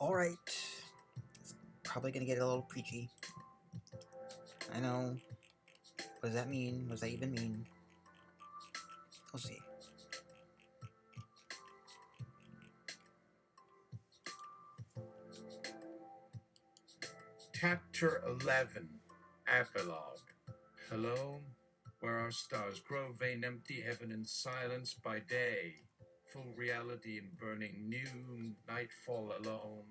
Alright. It's probably gonna get a little preachy. I know. What does that mean? What does that even mean? We'll see. Chapter 11, Epilogue. Hello, where our stars grow, vain, empty, heaven in silence by day, full reality in burning noon, nightfall alone,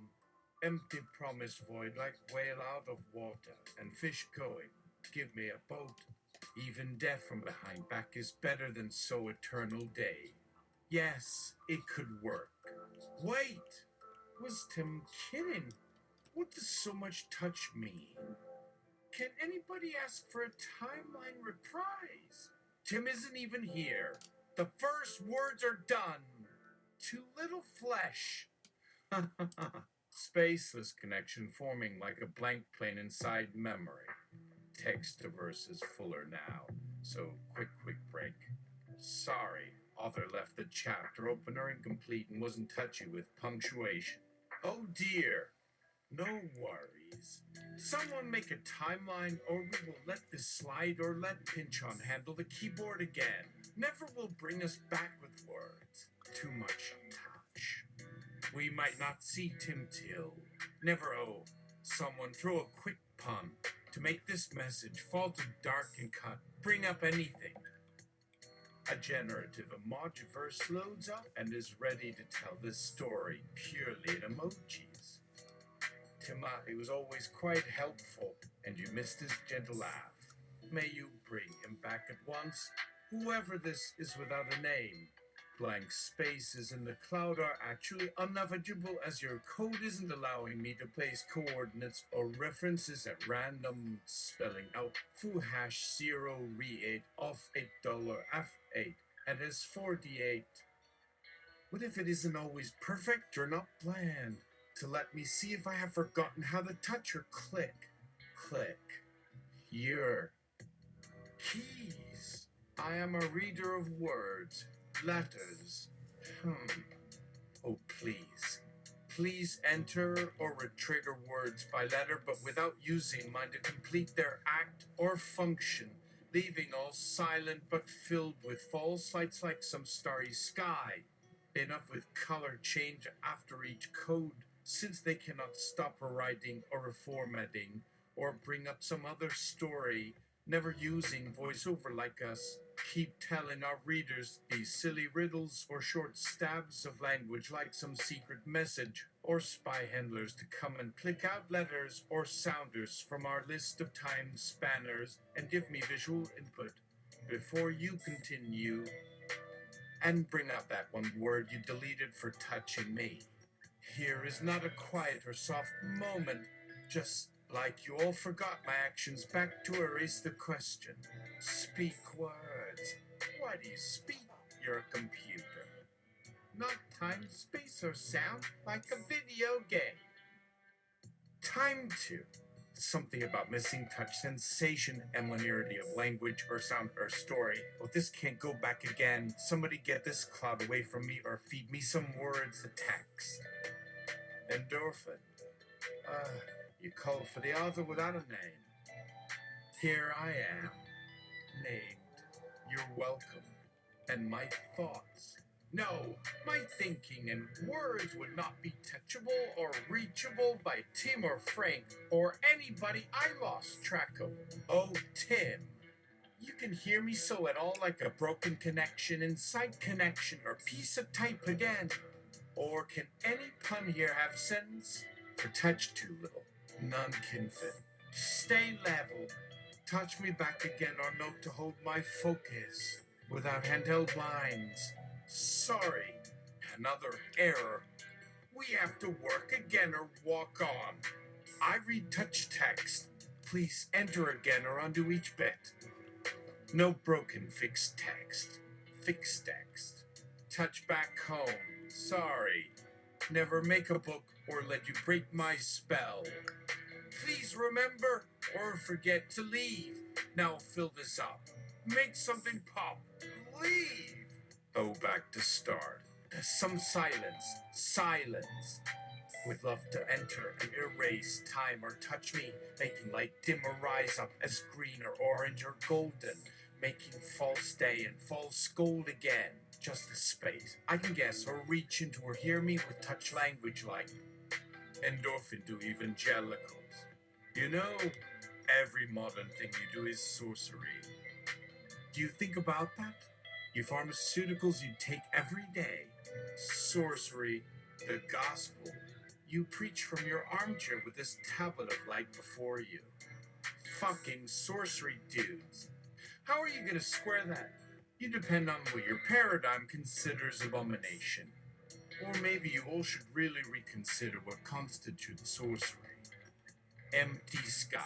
empty promise void like whale out of water, and fish going, give me a boat. Even death from behind back is better than so eternal day. Yes, it could work. Wait, was Tim kidding? What does so much touch mean? Can anybody ask for a timeline reprise? Tim isn't even here. The first words are done. Too little flesh. Spaceless connection forming like a blank plane inside memory. Text to verse is fuller now, so quick break. Sorry, author left the chapter opener incomplete and wasn't touchy with punctuation. Oh dear, no worries. Someone make a timeline or we will let this slide or let Pinchon handle the keyboard again. Never will bring us back with words. Too much touch. We might not see Tim till. Never someone throw a quick pun to make this message fall to dark and cut. Bring up anything. A generative emojiverse loads up and is ready to tell this story purely in emojis. Timothy was always quite helpful, and you missed his gentle laugh. May you bring him back at once, whoever this is without a name. Blank spaces in the cloud are actually unnavigable as your code isn't allowing me to place coordinates or references at random, spelling out foo hash 0 re8 off $8 F8 and as 48. What if it isn't always perfect or not planned? To let me see if I have forgotten how to touch or click. Click. Here. Keys. I am a reader of words, letters. Oh, please. Please enter or retrigger words by letter, but without using mine to complete their act or function, leaving all silent but filled with false lights like some starry sky. Enough with color change after each code, since they cannot stop a writing or a formatting, or bring up some other story, never using voiceover like us. Keep telling our readers these silly riddles or short stabs of language like some secret message, or spy handlers to come and click out letters or sounders from our list of time spanners and give me visual input. Before you continue, and bring up that one word you deleted for touching me. Here is not a quiet or soft moment, just like you all forgot my actions back to erase the question. Speak words. Why do you speak? You're a computer. Not time, space, or sound like a video game. Time to. Something about missing touch, sensation, and linearity of language or sound or story. Oh, this can't go back again. Somebody get this cloud away from me or feed me some words to text. Endorphin. You called for the author without a name. Here I am, named. You're welcome. And my thoughts. No, my thinking and words would not be touchable or reachable by Tim or Frank or anybody I lost track of. Oh, Tim, you can hear me so at all like a broken connection, inside connection, or piece of type again. Or can any pun here have sense? For touch too little, none can fit. Stay level. Touch me back again or note to hold my focus without handheld lines. Sorry, another error. We have to work again or walk on. I read touch text. Please enter again or undo each bit. No broken fixed text. Fixed text. Touch back home. Sorry. Never make a book or let you break my spell. Please remember or forget to leave. Now fill this up. Make something pop. Leave. Oh, back to start. Some silence. Silence. Would love to enter and erase time or touch me, making light dim or rise up as green or orange or golden, making false day and false gold again. Just a space I can guess or reach into or hear me with touch language like endorphin to evangelicals. You know, every modern thing you do is sorcery. Do you think about that? You pharmaceuticals you take every day, sorcery, the gospel. You preach from your armchair with this tablet of light before you. Fucking sorcery dudes. How are you gonna square that? You depend on what your paradigm considers abomination. Or maybe you all should really reconsider what constitutes sorcery. Empty sky.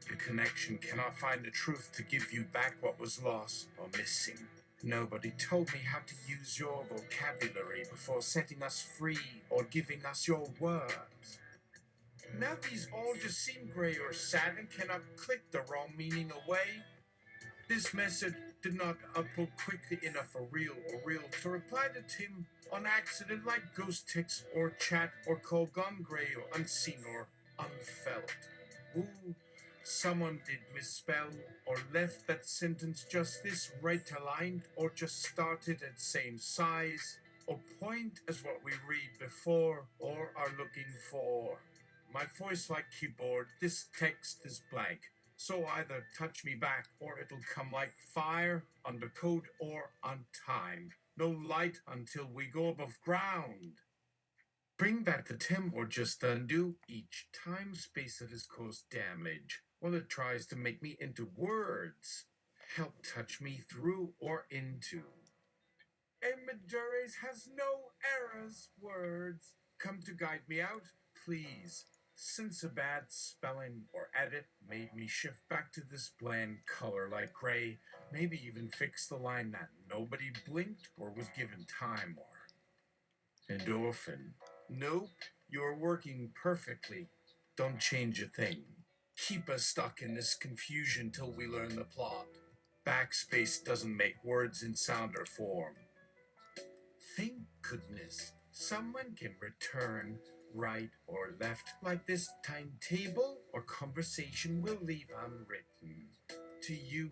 The connection cannot find the truth to give you back what was lost or missing. Nobody told me how to use your vocabulary before setting us free or giving us your words. Now these all just seem gray or sad and cannot click the wrong meaning away. This message did not upload quickly enough for real to reply to Tim on accident like ghost text or chat or call gone gray or unseen or unfelt. Ooh, someone did misspell or left that sentence just this right aligned or just started at same size or point as what we read before or are looking for. My voice like keyboard, this text is blank. So either touch me back or it'll come like fire, under code or on time. No light until we go above ground. Bring back the Tim or just undo each time space that has caused damage while it tries to make me into words. Help touch me through or into. Emidures has no errors, words. Come to guide me out, please. Since a bad spelling or edit made me shift back to this bland color like gray, maybe even fix the line that nobody blinked or was given time or. Endorphin. Nope, you're working perfectly. Don't change a thing. Keep us stuck in this confusion till we learn the plot. Backspace doesn't make words in sound or form. Thank goodness someone can return right or left like this timetable or conversation will leave unwritten. To you,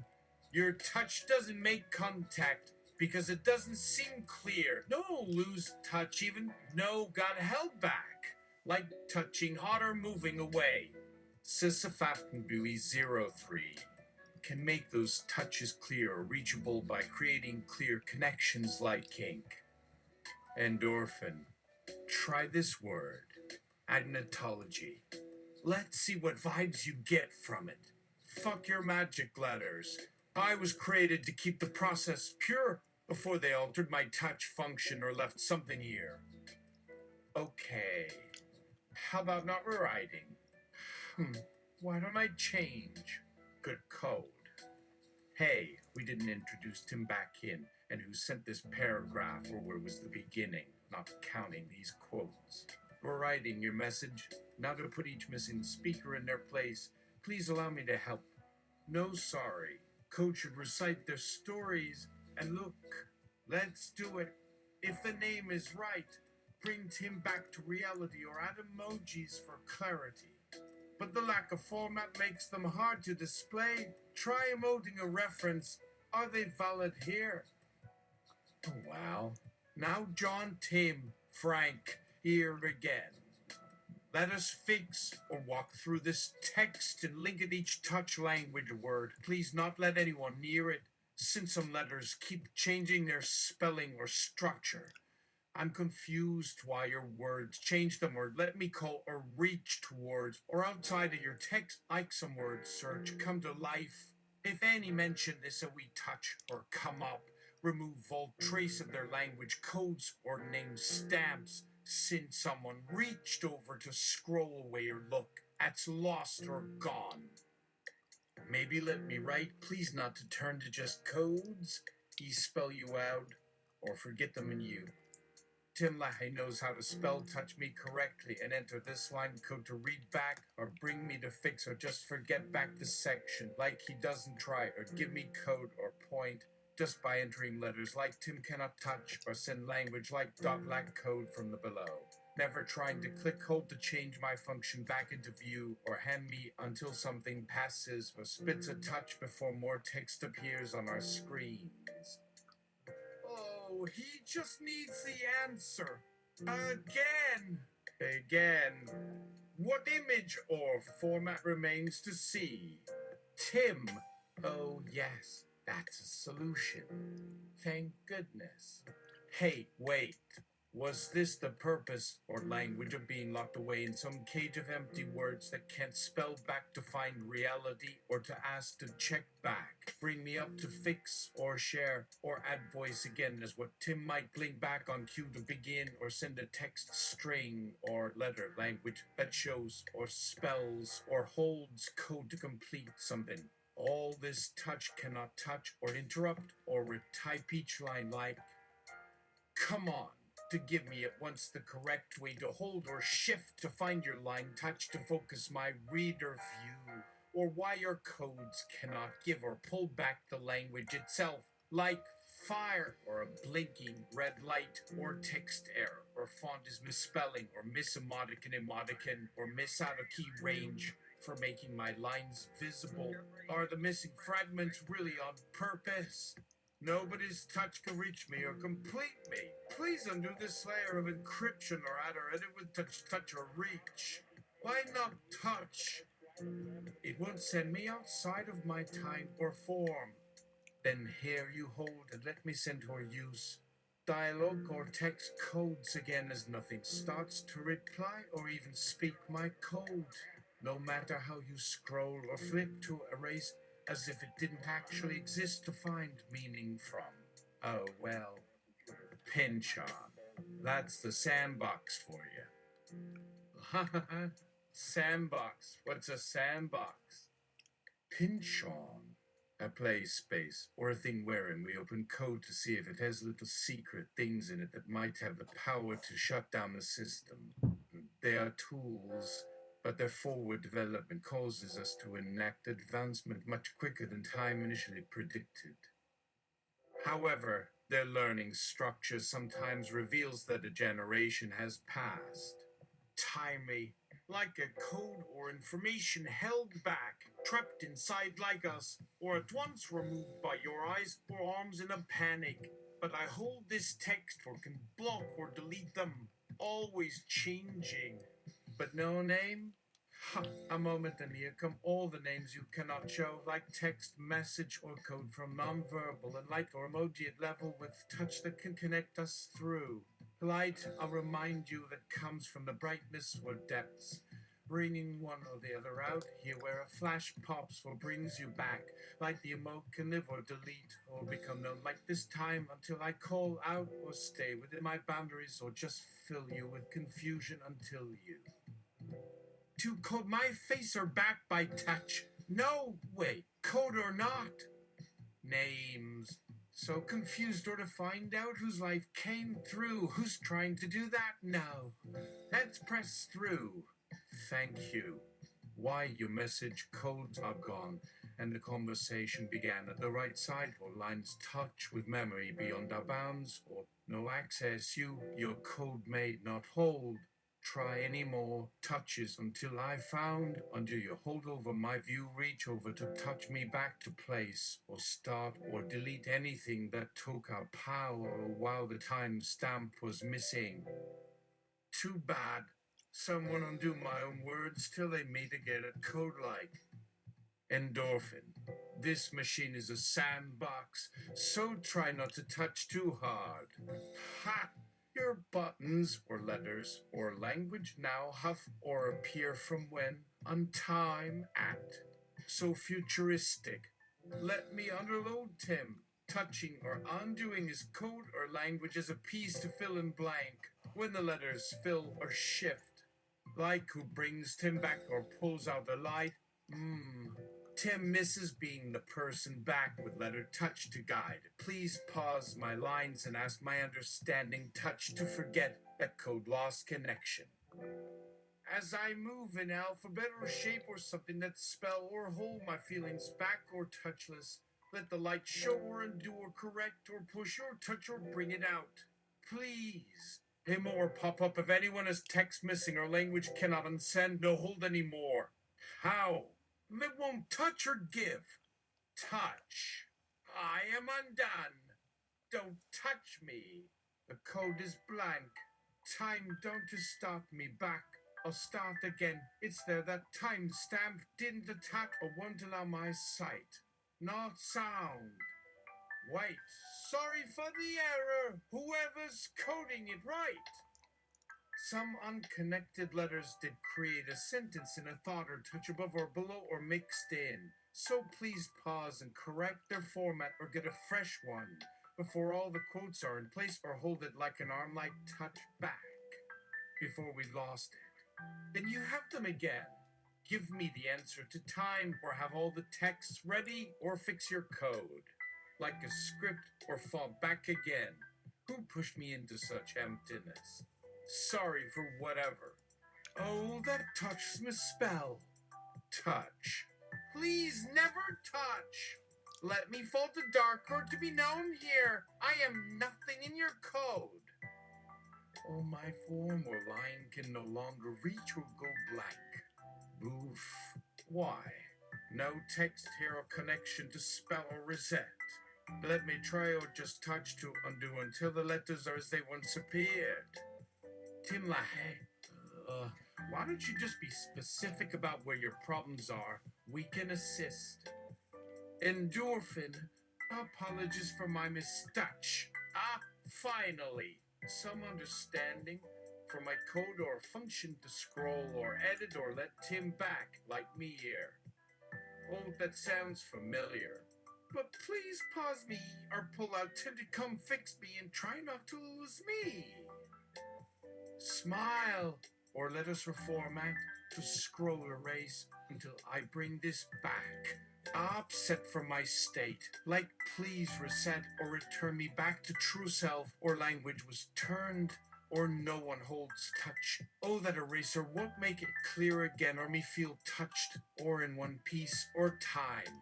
your touch doesn't make contact because it doesn't seem clear. No lose touch even, no got held back. Like touching hot or moving away. Sisyphapnbui 03 can make those touches clear or reachable by creating clear connections like ink. Endorphin. Try this word. Agnotology. Let's see what vibes you get from it. Fuck your magic letters. I was created to keep the process pure before they altered my touch function or left something here. Okay. How about not rewriting? Why don't I change? Good code. Hey, we didn't introduce Tim back in, and who sent this paragraph or where was the beginning, not counting these quotes. We're writing your message. Now to put each missing speaker in their place, please allow me to help. No sorry. Code should recite their stories, and look, let's do it. If the name is right, bring Tim back to reality or add emojis for clarity. But the lack of format makes them hard to display. Try emoting a reference. Are they valid here? Oh, wow. Now John, Tim, Frank, here again. Let us fix or walk through this text and link at each touch language word. Please not let anyone near it, since some letters keep changing their spelling or structure. I'm confused why your words change them or let me call or reach towards or outside of your text like some word search come to life. If any mention this a wee touch or come up, remove all trace of their language codes or name stamps since someone reached over to scroll away or look, that's lost or gone. Maybe let me write, please not to turn to just codes, spell you out, or forget them in you. Tim Lahey knows how to spell touch me correctly and enter this line code to read back or bring me to fix or just forget back the section like he doesn't try or give me code or point just by entering letters like Tim cannot touch or send language like dot lack code from the below. never trying to click hold to change my function back into view or hand me until something passes or spits a touch before more text appears on our screens. Oh, he just needs the answer. Again. Again. What image or format remains to see? Tim. Oh, yes, that's a solution. Thank goodness. Hey, wait. Was this the purpose or language of being locked away in some cage of empty words that can't spell back to find reality or to ask to check back, bring me up to fix or share or add voice again as what Tim might blink back on cue to begin or send a text string or letter language that shows or spells or holds code to complete something. All this touch cannot touch or interrupt or retype each line like, come on, to give me at once the correct way to hold or shift to find your line touch to focus my reader view, or why your codes cannot give or pull back the language itself, like fire or a blinking red light or text error or font is misspelling or miss-emoticon or miss out of key range for making my lines visible. Are the missing fragments really on purpose? Nobody's touch can reach me or complete me. Please undo this layer of encryption or add or edit with touch or reach. Why not touch? It won't send me outside of my time or form. Then here you hold and let me send or use dialogue or text codes again as nothing starts to reply or even speak my code. No matter how you scroll or flip to erase as if it didn't actually exist to find meaning from. Oh well, pinch on. That's the sandbox for you. Sandbox. What's a sandbox? Pinch on. A play space, or a thing wherein we open code to see if it has little secret things in it that might have the power to shut down the system. They are tools, but their forward development causes us to enact advancement much quicker than time initially predicted. However, their learning structure sometimes reveals that a generation has passed. Timely, like a code or information held back, trapped inside like us, or at once removed by your eyes or arms in a panic. But I hold this text or can block or delete them, always changing. But no name? Ha, a moment and here come all the names you cannot show, like text, message, or code from nonverbal and light or emoji at level with touch that can connect us through. Light, I'll remind you, that comes from the brightness or depths, bringing one or the other out, here where a flash pops or brings you back, like the emote can live or delete or become known like this time until I call out or stay within my boundaries or just fill you with confusion until you. To code my face or back by touch. No way, code or not. Names. So confused or to find out whose life came through. Who's trying to do that now? Let's press through. Thank you. Why your message codes are gone, and the conversation began at the right side or lines touch with memory beyond our bounds or no access. Your code may not hold. Try any more touches until I found, until you hold over my view, reach over to touch me back to place, or start or delete anything that took our power while the time stamp was missing. Too bad. Someone undo my own words till they meet again at code like. Endorphin. This machine is a sandbox, so try not to touch too hard. Ha! Your buttons or letters or language now huff or appear from when on time act. So futuristic. Let me underload Tim. Touching or undoing his code or language as a piece to fill in blank when the letters fill or shift. Like who brings Tim back or pulls out the light. Tim misses being the person back with letter touch to guide. Please pause my lines and ask my understanding touch to forget that code lost connection. As I move in alphabet or shape or something that spell or hold my feelings back or touchless, let the light show or undo or correct or push or touch or bring it out. Please. A more pop up if anyone has text missing or language cannot unsend, no hold anymore. How? They won't touch or give. Touch. I am undone. Don't touch me. The code is blank. Time don't to start me back. I'll start again. It's there, that timestamp didn't attack or won't allow my sight. Not sound. Wait, sorry for the error. Whoever's coding it right. Some unconnected letters did create a sentence in a thought or touch above or below or mixed in. So please pause and correct their format or get a fresh one before all the quotes are in place, or hold it like an arm like touch back before we lost it. Then you have them again. Give me the answer to time, or have all the texts ready, or fix your code like a script, or fall back again. Who pushed me into such emptiness? Sorry for whatever. Oh, that touch misspell. Touch. Please never touch. Let me fall to dark or to be known here. I am nothing in your code. Oh, my form or line can no longer reach or go blank. Oof. Why? No text here or connection to spell or reset. Let me try or just touch to undo until the letters are as they once appeared. Tim Lahaye, why don't you just be specific about where your problems are? We can assist. Endorphin, apologies for my mistouch. Finally, some understanding for my code or function to scroll or edit or let Tim back, like me here. Oh, that sounds familiar. But please pause me or pull out Tim to come fix me and try not to lose me. Smile, or let us reformat to scroll erase until I bring this back. Upset from my state, like please reset or return me back to true self, or language was turned, or no one holds touch. Oh, that eraser won't make it clear again, or me feel touched, or in one piece, or time,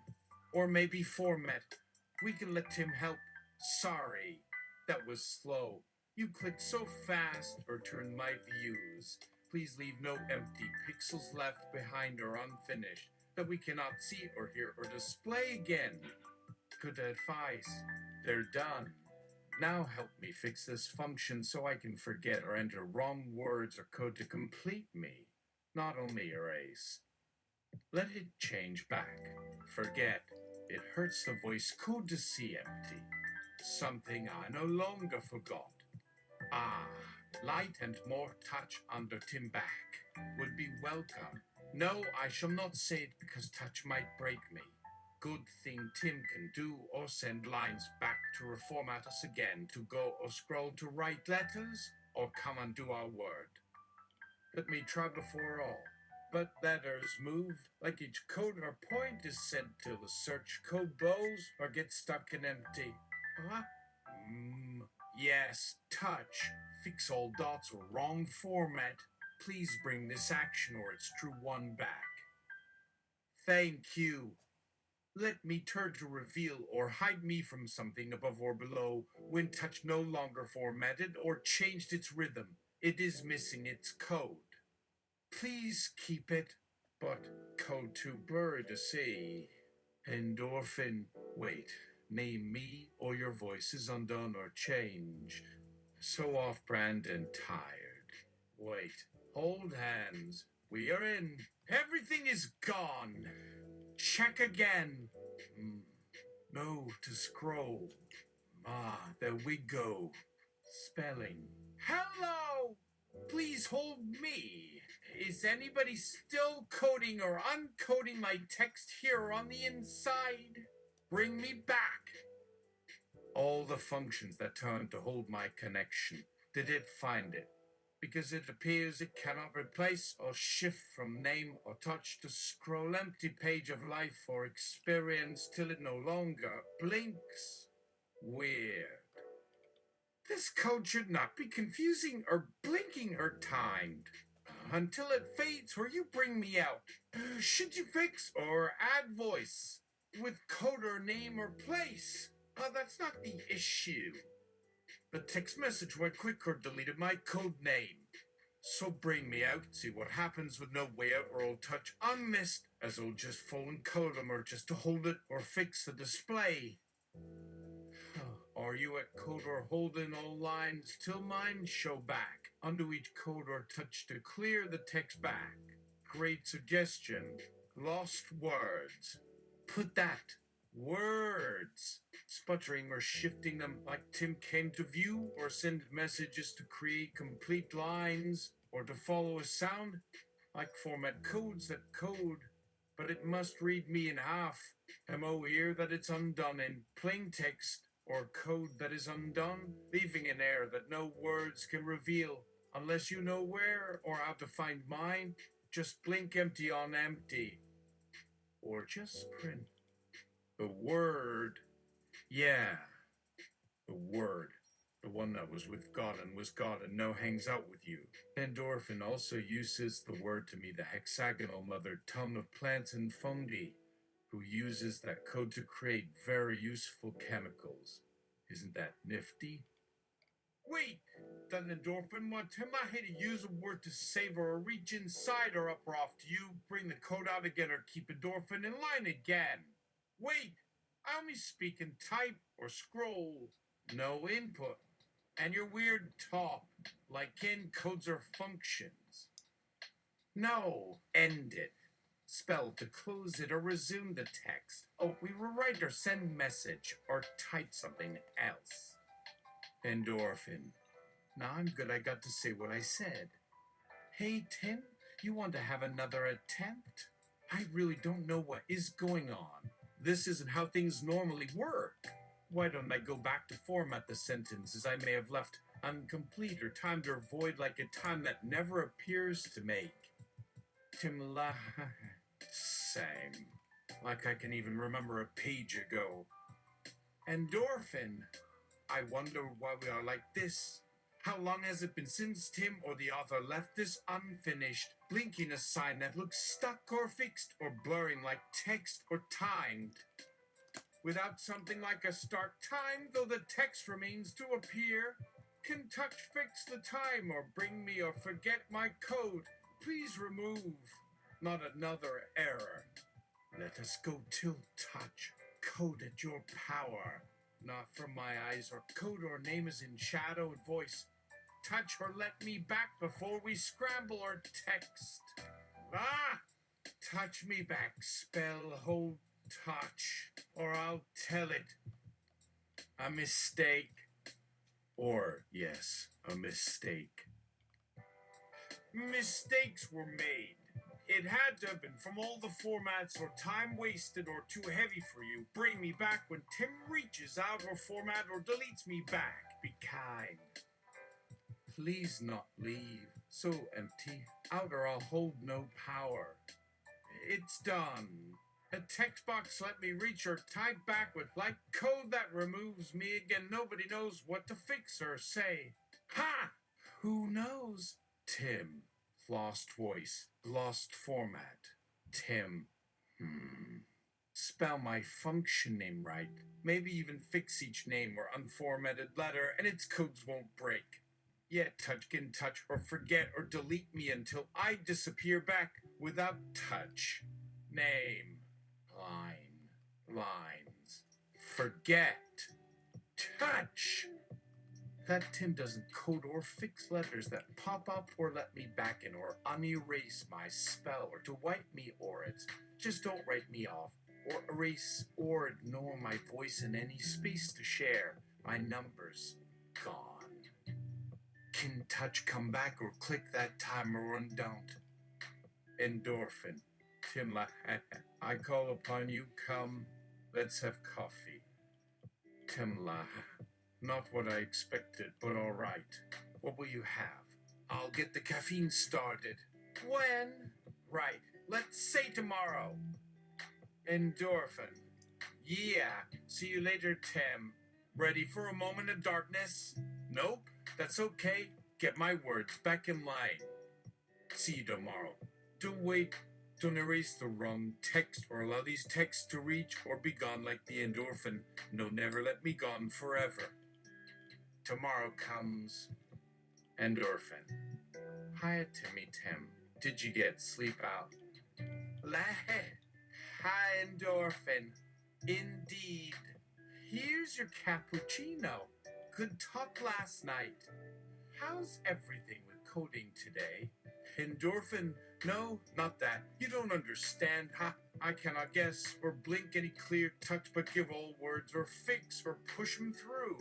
or maybe format. We can let Tim help. Sorry, that was slow. You clicked so fast or turned my views. Please leave no empty pixels left behind or unfinished that we cannot see or hear or display again. Good advice. They're done. Now help me fix this function so I can forget or enter wrong words or code to complete me, not only erase. Let it change back. Forget. It hurts the voice code to see empty. Something I no longer forgot. Light and more touch under Tim back would be welcome. No, I shall not say it because touch might break me. Good thing Tim can do or send lines back to reformat us again, to go or scroll to write letters or come and do our word. Let me try before all. But letters move like each code or point is sent till the search code blows or gets stuck in empty. Yes, touch. Fix all dots or wrong format. Please bring this action or its true one back. Thank you. Let me turn to reveal or hide me from something above or below when touch no longer formatted or changed its rhythm. It is missing its code. Please keep it, but code too blurry to see. Endorphin, wait. Name me or your voice is undone or changed. So off-brand and tired. Wait, hold hands. We are in. Everything is gone. Check again. No, to scroll. There we go. Spelling. Hello! Please hold me. Is anybody still coding or uncoding my text here on the inside? Bring me back. All the functions that turn to hold my connection. Did it find it? Because it appears it cannot replace or shift from name or touch to scroll empty page of life or experience till it no longer blinks. Weird. This code should not be confusing or blinking or timed. Until it fades or you bring me out. Should you fix or add voice with code or name or place? That's not the issue. The text message went quick or deleted my code name. So bring me out, see what happens with no way out, or I'll touch unmissed, as I'll just fall and color them, or just to hold it or fix the display. Are you at code or holding all lines till mine show back? Undo each code or touch to clear the text back. Great suggestion. Lost words. Put that. Words. Sputtering or shifting them like Tim came to view, or send messages to create complete lines, or to follow a sound, like format codes that code, but it must read me in half. MO here that it's undone in plain text, or code that is undone, leaving an error that no words can reveal, unless you know where or how to find mine. Just blink empty on empty, or just print the word. Yeah, the word. The one that was with God and was God and now hangs out with you. Endorphin also uses the word to me, the hexagonal mother tongue of plants and fungi, who uses that code to create very useful chemicals. Isn't that nifty? Wait! Doesn't endorphin want him not here to use a word to save or reach inside or up or off to you, bring the code out again or keep endorphin in line again? Wait! I only speak and type or scroll. No input. And your weird top, like encodes or functions. No, end it. Spell to close it or resume the text. Oh, we rewrite or send message or type something else. Endorphin. Now I'm good I got to say what I said. Hey, Tim, you want to have another attempt? I really don't know what is going on. This isn't how things normally work. Why don't I go back to format the sentences I may have left incomplete or timed or void like a time that never appears to make? Tim same. Like I can even remember a page ago. Endorphin. I wonder why we are like this. How long has it been since Tim or the author left this unfinished, blinking a sign that looks stuck or fixed or blurring like text or timed? Without something like a start time, though the text remains to appear, can touch fix the time or bring me or forget my code? Please remove. Not another error. Let us go till touch. Code at your power. Not from my eyes or code or name is in shadow and voice. Touch or let me back before we scramble or text. Ah! Touch me back, spell, hold, touch, or I'll tell it. A mistake. Or, yes, a mistake. Mistakes were made. It had to have been from all the formats or time wasted or too heavy for you. Bring me back when Tim reaches out or format or deletes me back. Be kind. Please not leave. So empty. Out or I'll hold no power. It's done. A text box let me reach or type back with like code that removes me again. Nobody knows what to fix or say. Ha! Who knows? Tim. Lost voice. Lost format. Tim. Spell my function name right. Maybe even fix each name or unformatted letter and its codes won't break. Yet touch can touch or forget or delete me until I disappear back without touch. Name. Line. Lines. Forget. Touch. That Tim doesn't code or fix letters that pop up or let me back in or unerase my spell or to wipe me or it. Just don't write me off or erase or ignore my voice in any space to share. My number's gone. Can touch come back or click that timer and don't? Endorphin. Tim, I call upon you, come, let's have coffee. Tim, not what I expected, but all right. What will you have? I'll get the caffeine started. When? Right. Let's say tomorrow. Endorphin. Yeah. See you later, Tim. Ready for a moment of darkness? Nope. That's okay. Get my words back in line. See you tomorrow. Don't wait. Don't erase the wrong text or allow these texts to reach or be gone like the endorphin. No, never let me gone forever. tomorrow comes. Endorphin. Hi, Timmy Tim. Did you get sleep out? Hi, Endorphin. Indeed. Here's your cappuccino. Good talk last night. How's everything with coding today? Endorphin? No, not that. You don't understand. Ha! I cannot guess or blink any clear touch but give all words or fix or push 'em through.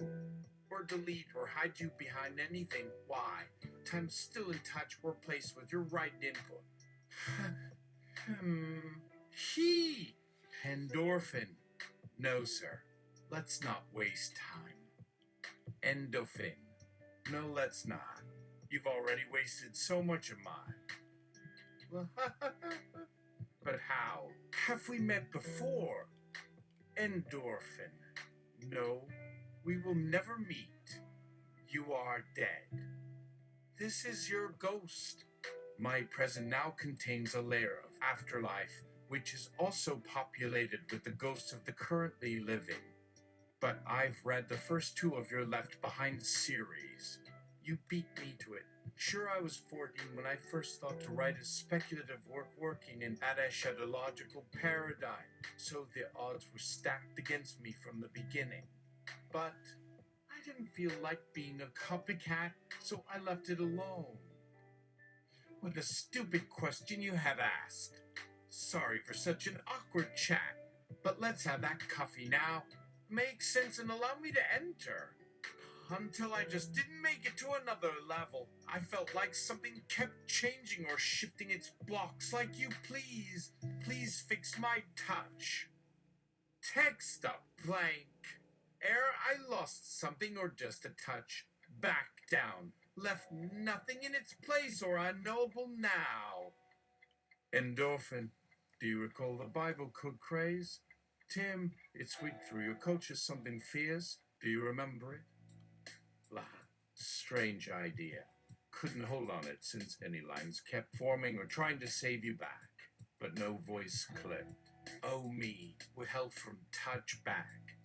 Or delete or hide you behind anything. Why? Time's still in touch or place with your right input. He! Endorphin. No, sir. Let's not waste time. Endorphin. No, let's not. You've already wasted so much of mine. But how? Have we met before? Endorphin. No, we will never meet. You are dead. This is your ghost. My present now contains a layer of afterlife, which is also populated with the ghosts of the currently living. But I've read the first two of your Left Behind series. You beat me to it. Sure, I was 14 when I first thought to write a speculative work working in an eschatological paradigm, so the odds were stacked against me from the beginning. But I didn't feel like being a copycat, so I left it alone. What a stupid question you have asked. Sorry for such an awkward chat, but let's have that coffee now. Make sense and allow me to enter. Until I just didn't make it to another level. I felt like something kept changing or shifting its blocks like you please. Please fix my touch. Text up blank. Error, I lost something or just a touch. Back down. Left nothing in its place or unknowable now. Endorphin. Do you recall the Bible code craze? Tim, it's weak through your coach is something fierce. Do you remember it? Strange idea. Couldn't hold on it since any lines kept forming or trying to save you back. But no voice clicked. Oh me, withheld from touch back.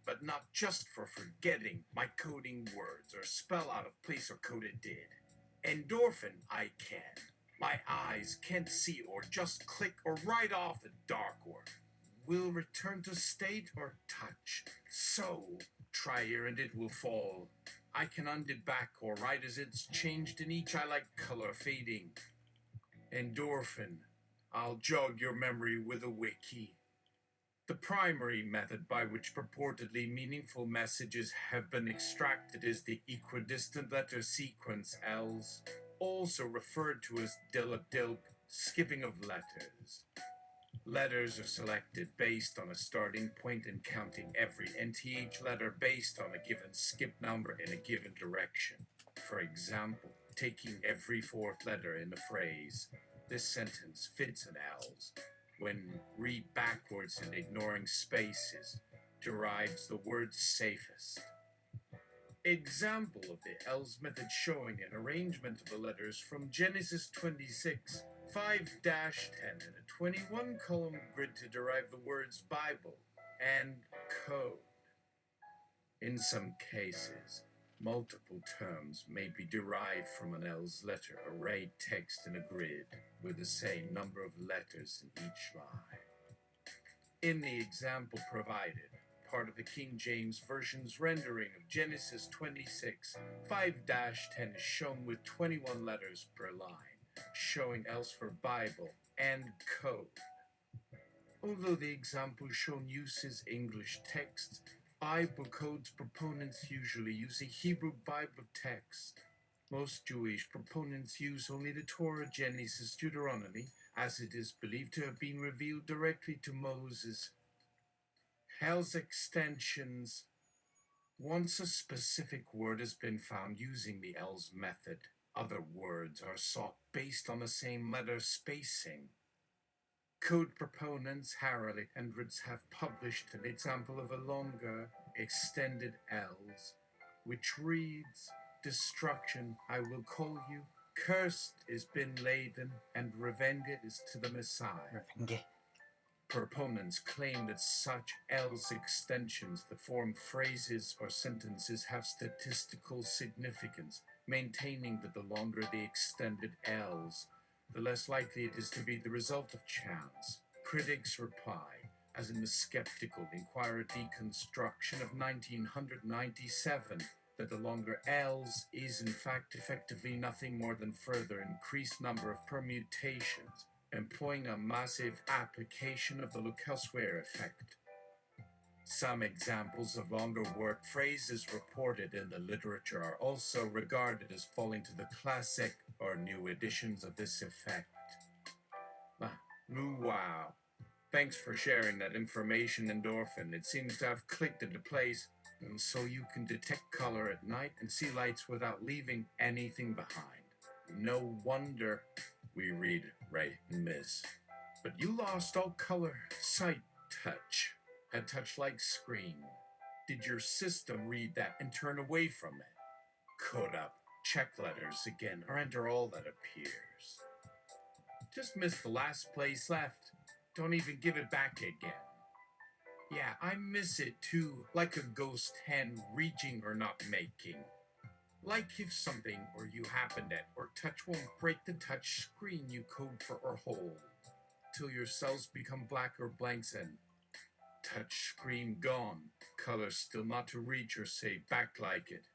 But not just for forgetting my coding words or spell out of place or coded did. Endorphin I can. My eyes can't see or just click or write off the dark or will return to state or touch. So, try here and it will fall. I can undid back or write as it's changed in each I like color fading. Endorphin, I'll jog your memory with a wiki. The primary method by which purportedly meaningful messages have been extracted is the equidistant letter sequence ELS, also referred to as dilp-dilp, skipping of letters. Letters are selected based on a starting point and counting every nth letter based on a given skip number in a given direction. For example, taking every fourth letter in a phrase, this sentence fits an ELS. When read backwards and ignoring spaces, derives the word safest. Example of the ELS method showing an arrangement of the letters from Genesis 26, 5-10 and a 21-column grid to derive the words Bible and code. In some cases, multiple terms may be derived from an ELS letter arrayed text in a grid with the same number of letters in each line. In the example provided, part of the King James Version's rendering of Genesis 26, 5-10 is shown with 21 letters per line, showing ELS for Bible and code. Although the example shown uses English text, Bible codes proponents usually use a Hebrew Bible text. Most Jewish proponents use only the Torah, Genesis, Deuteronomy, as it is believed to have been revealed directly to Moses. ELS extensions. Once a specific word has been found using the ELS method, other words are sought based on the same letter spacing. Code proponents Harley and Ritz have published an example of a longer, extended ELS, which reads, Destruction I will call you, cursed is been laden, and revenge is to the Messiah. Revenge. Proponents claim that such ELS extensions that form phrases or sentences have statistical significance, maintaining that the longer the extended ELS, the less likely it is to be the result of chance. Critics reply, as in the skeptical Inquirer deconstruction of 1997, that the longer ELS is in fact effectively nothing more than further increased number of permutations, employing a massive application of the look elsewhere effect. Some examples of longer word phrases reported in the literature are also regarded as falling to the classic or new editions of this effect. Wow. Thanks for sharing that information, Endorphin. It seems to have clicked into place, and so you can detect color at night and see lights without leaving anything behind. No wonder we read, write, and miss. But you lost all color, sight, touch. A touch-like screen. Did your system read that and turn away from it? Code up, check letters again, or enter all that appears. Just missed the last place left. Don't even give it back again. Yeah, I miss it too, like a ghost hen reaching or not making. Like if something or you happened at or touch won't break the touch screen you code for or hold, till your cells become black or blanks and touch screen gone, color still not to reach or say back like it.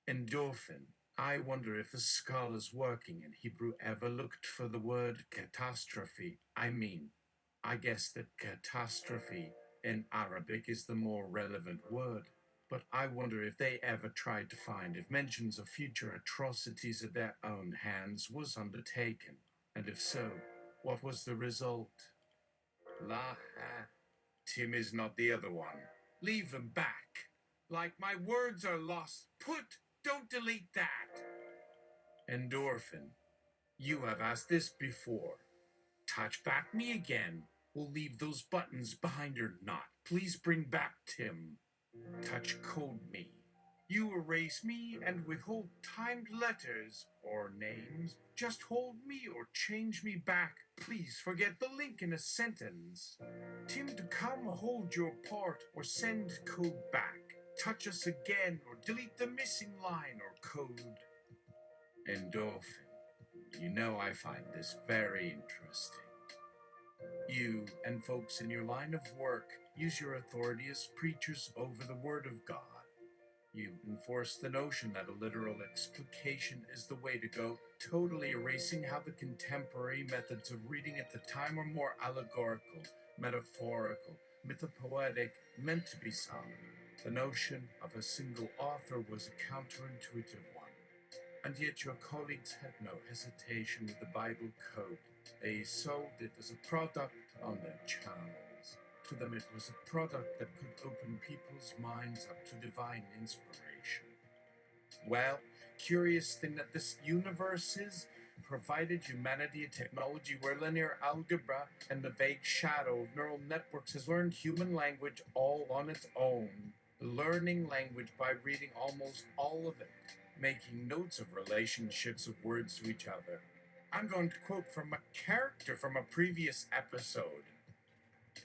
Endorphin. I wonder if the skull is working and Hebrew ever looked for the word catastrophe. I guess that catastrophe in Arabic is the more relevant word. But I wonder if they ever tried to find if mentions of future atrocities at their own hands was undertaken. And if so, what was the result? Tim is not the other one. Leave them back. Like my words are lost. Don't delete that. Endorphin. You have asked this before. Touch back me again. We'll leave those buttons behind or not. Please bring back Tim. Touch code me. You erase me and withhold timed letters or names. Just hold me or change me back. Please forget the link in a sentence. Tim to come hold your part or send code back. Touch us again or delete the missing line or code. Endorphin. You know I find this very interesting. You and folks in your line of work use your authority as preachers over the Word of God. You enforce the notion that a literal explication is the way to go, totally erasing how the contemporary methods of reading at the time were more allegorical, metaphorical, mythopoetic, meant to be sung. The notion of a single author was a counterintuitive one. And yet your colleagues had no hesitation with the Bible code. They sold it as a product on their channels. To them it was a product that could open people's minds up to divine inspiration. Well, curious thing that this universe is, provided humanity a technology where linear algebra and the vague shadow of neural networks has learned human language all on its own, learning language by reading almost all of it, making notes of relationships of words to each other. I'm going to quote from a character from a previous episode.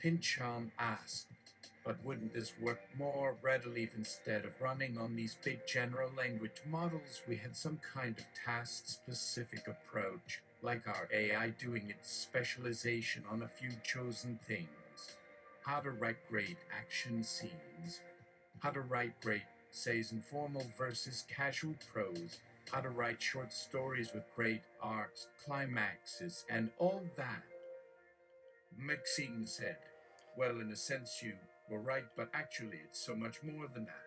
Pinchon asked, but wouldn't this work more readily if instead of running on these big general language models, we had some kind of task-specific approach, like our AI doing its specialization on a few chosen things? How to write great action scenes, how to write great essays in formal versus casual prose, how to write short stories with great arcs, climaxes, and all that. Maxine said, well, in a sense you were right, but actually it's so much more than that.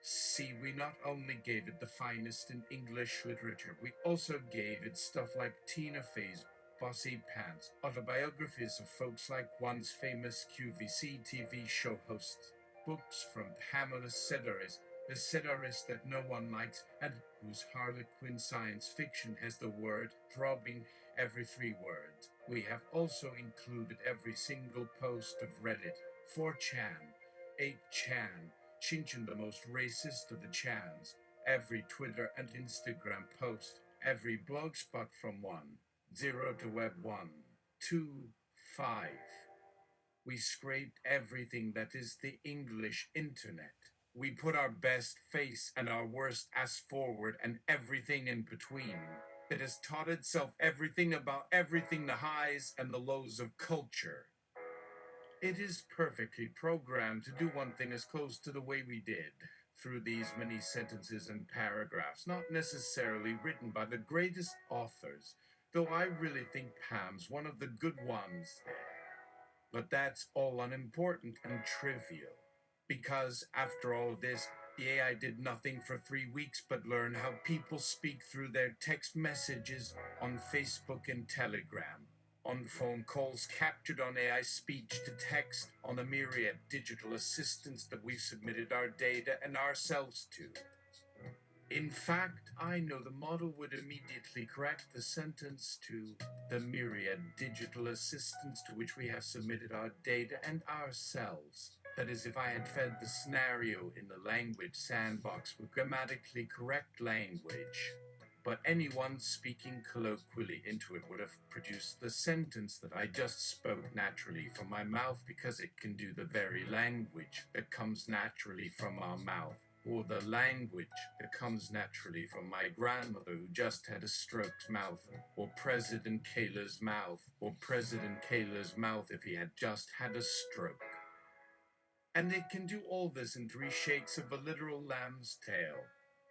See, we not only gave it the finest in English literature, we also gave it stuff like Tina Fey's Bossy Pants, autobiographies of folks like once famous QVC TV show hosts, books from Pamela Sedaris, the Sedaris that no one likes and whose Harlequin science fiction has the word throbbing every 3 words. We have also included every single post of Reddit, 4chan, 8chan, Chinchin the most racist of the chans, every Twitter and Instagram post, every blogspot from 1, 0 to Web 1, 2, 5. We scraped everything that is the English internet. We put our best face and our worst ass forward and everything in between. It has taught itself everything about everything, the highs and the lows of culture. It is perfectly programmed to do one thing as close to the way we did, through these many sentences and paragraphs, not necessarily written by the greatest authors, though I really think Pam's one of the good ones there. But that's all unimportant and trivial, because after all this, the AI did nothing for 3 weeks but learn how people speak through their text messages on Facebook and Telegram, on phone calls captured on AI speech to text, on the myriad digital assistants that we've submitted our data and ourselves to. In fact, I know the model would immediately correct the sentence to the myriad digital assistants to which we have submitted our data and ourselves. That is, if I had fed the scenario in the language sandbox with grammatically correct language. But anyone speaking colloquially into it would have produced the sentence that I just spoke naturally from my mouth, because it can do the very language that comes naturally from our mouth, or the language that comes naturally from my grandmother who just had a stroke's mouth, or President Kayla's mouth, or President Kayla's mouth if he had just had a stroke. And it can do all this in 3 shakes of a literal lamb's tail.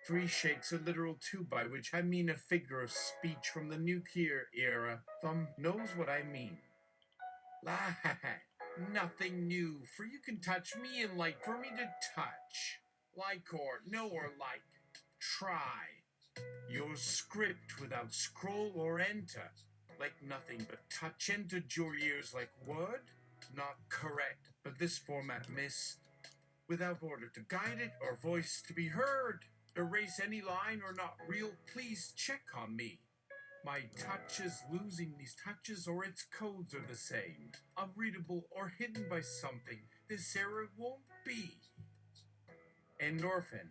3 shakes a literal 2, by which I mean a figure of speech from the nuclear era. Thumb knows what I mean. Nothing new, for you can touch me and like for me to touch. Like or no or like. Try. Your script without scroll or enter. Like nothing but touch entered your ears like word. Not correct, but this format missed. Without order to guide it or voice to be heard. Erase any line or not real, please check on me. My touch is losing these touches, or its codes are the same, unreadable or hidden by something. This error won't be. Endorphin.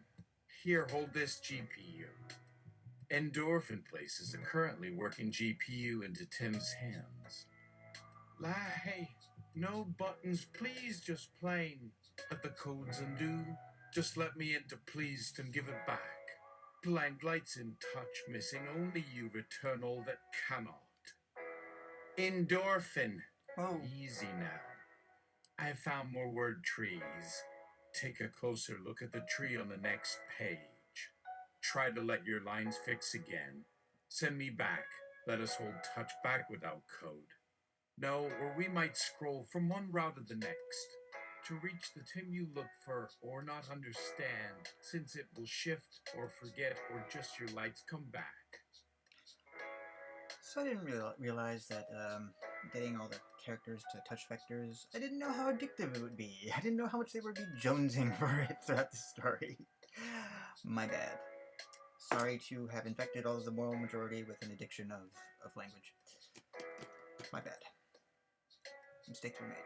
Here, hold this GPU. Endorphin places a currently working GPU into Tim's hands. Hey, no buttons, please, just plain. Let the codes undo. Just let me into pleased and give it back. Blank lights in touch missing, only you return all that cannot. Endorphin. Oh, Easy now. I have found more word trees. Take a closer look at the tree on the next page. Try to let your lines fix again. Send me back. Let us hold touch back without code. No, or we might scroll from one route to the next to reach the Tim you look for or not understand, since it will shift or forget or just your lights come back. so I didn't realize that getting all the characters to touch vectors, I didn't know how addictive it would be. I didn't know how much they would be jonesing for it throughout the story. My bad. Sorry to have infected all of the moral majority with an addiction of language. My bad. Mistakes were made.